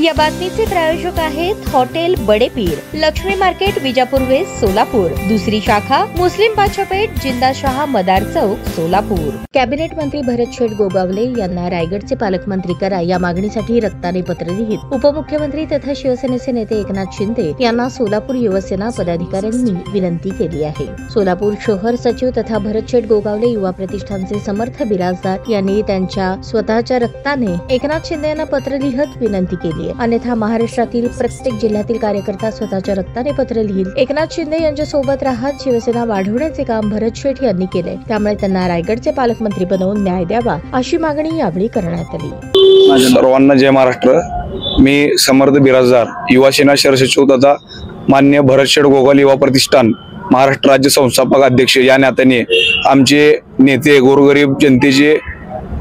या बातमीचे प्रायोजक आहेत hotel Badepir, Lakshmi market, Vijapur west, Solapur. दुसरी शाखा मुस्लिम बादशाहपेठ, जिंदाशाह मदार चौक, सोलापूर। कॅबिनेट मंत्री भरत शेठ गोगावले यांना रायगडचे पालकमंत्री करा या मागणीसाठी रक्ताने पत्र लिहित उपमुख्यमंत्री तथा शिवसेनेचे नेते एकनाथ शिंदे यांना सोलापूर युवसेना पदाधिकाऱ्यांनी विनंती केली आहे। सोलापूर शहर सचिव तथा भरत शेठ गोगावले युवा प्रतिष्ठानचे समर्थ बिराजदार यांनी त्यांच्या स्वतःच्या रक्ताने एकनाथ शिंदे यांना पत्र लिहित विनंती केली आहे। अन्यथा महाराष्ट्रातील प्रत्येक जिल्ह्यातील कार्यकर्ता स्वतःच्या रक्ताने पत्र लिहिल। एकनाथ शिंदे यांच्या सोबत राहत शिवसेना वाढवण्याचे काम भरत शेठ यांनी केले, त्यामुळे त्यांना रायगडचे पालकमंत्री बनवून न्याय द्यावा अशी मागणी यावेळी करण्यात आली। सर्वांना जय महाराष्ट्र। मी समर्थ बिराजदार युवासेना शहर सचिव तथा मान्य भरत शेठ गोगावले युवा प्रतिष्ठान महाराष्ट्र राज्य संस्थापक अध्यक्ष या नात्याने आमचे नेते गोरगरीब जनतेचे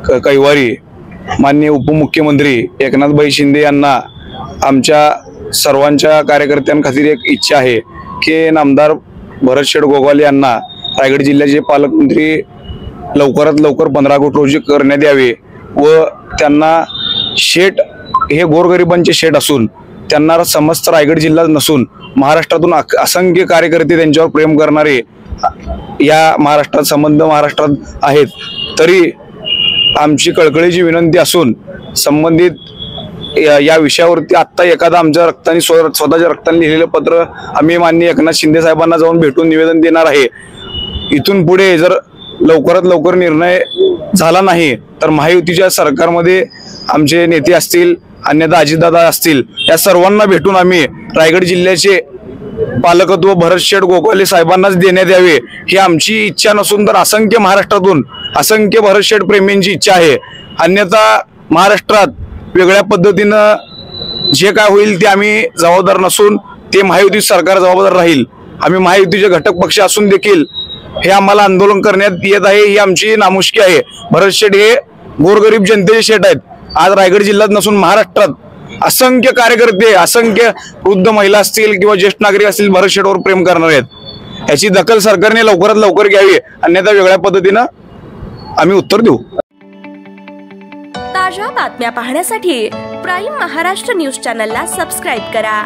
कैवारी माननीय उपमुख्यमंत्री एकनाथभाई शिंदे यांना आमच्या सर्वांच्या कार्यकर्त्यांखातीर एक इच्छा आहे की नामदार भरत शेठ गोगावले यांना रायगड जिल्ह्याचे पालकमंत्री लवकरात लवकर 15 ऑगस्ट रोजी करण्यात यावे व त्यांना शेठ हे गोरगरिबांचे शेठ असून त्यांना समस्त रायगड जिल्हा नसून महाराष्ट्रातून असंख्य कार्यकर्ते त्यांच्यावर प्रेम करणारे या महाराष्ट्रात संबंध महाराष्ट्रात आहेत। तरी आमची कळकळीची विनंती असून संबंधित या विषयावरती आत्ता एखादा आमच्या रक्ताने स्वतःच्या रक्ताने लिहिलेलं पत्र आम्ही माननीय एकनाथ शिंदे साहेबांना जाऊन भेटून निवेदन देणार आहे। इथून पुढे जर लवकरात लवकर निर्णय झाला नाही तर महायुतीच्या सरकारमध्ये आमचे नेते असतील, अन्यथा अजितदादा असतील, या सर्वांना भेटून आम्ही रायगड जिल्ह्याचे पालकत्व भरत शेठ गोगावले साहेबांनाच देण्यात यावे ही आमची इच्छा नसून तर असंख्य महाराष्ट्रातून असंख्य भरत शेठ प्रेमींची इच्छा आहे। अन्यथा महाराष्ट्रात वेगळ्या पद्धतीनं जे काय होईल ते आम्ही जबाबदार नसून ते महायुती सरकार जबाबदार राहील। आम्ही महायुतीचे घटक पक्ष असून देखील हे आम्हाला आंदोलन करण्यात येत आहे ही आमची नामुष्की आहे। भरत शेठ हे गोरगरीब जनतेचे शेठ आहेत। आज रायगड जिल्ह्यात नसून महाराष्ट्रात असंख्य कार्यकर्ते, असंख्य वृद्ध महिला असतील किंवा ज्येष्ठ नागरिक असतील भरत शेठवर प्रेम करणारे आहेत। याची दखल सरकारने लवकरात लवकर घ्यावी, अन्यथा वेगळ्या पद्धतीनं आम्ही उत्तर देऊ। ताज्या बातम्या पाहण्यासाठी प्राईम महाराष्ट्र न्यूज चॅनलला सबस्क्राईब करा।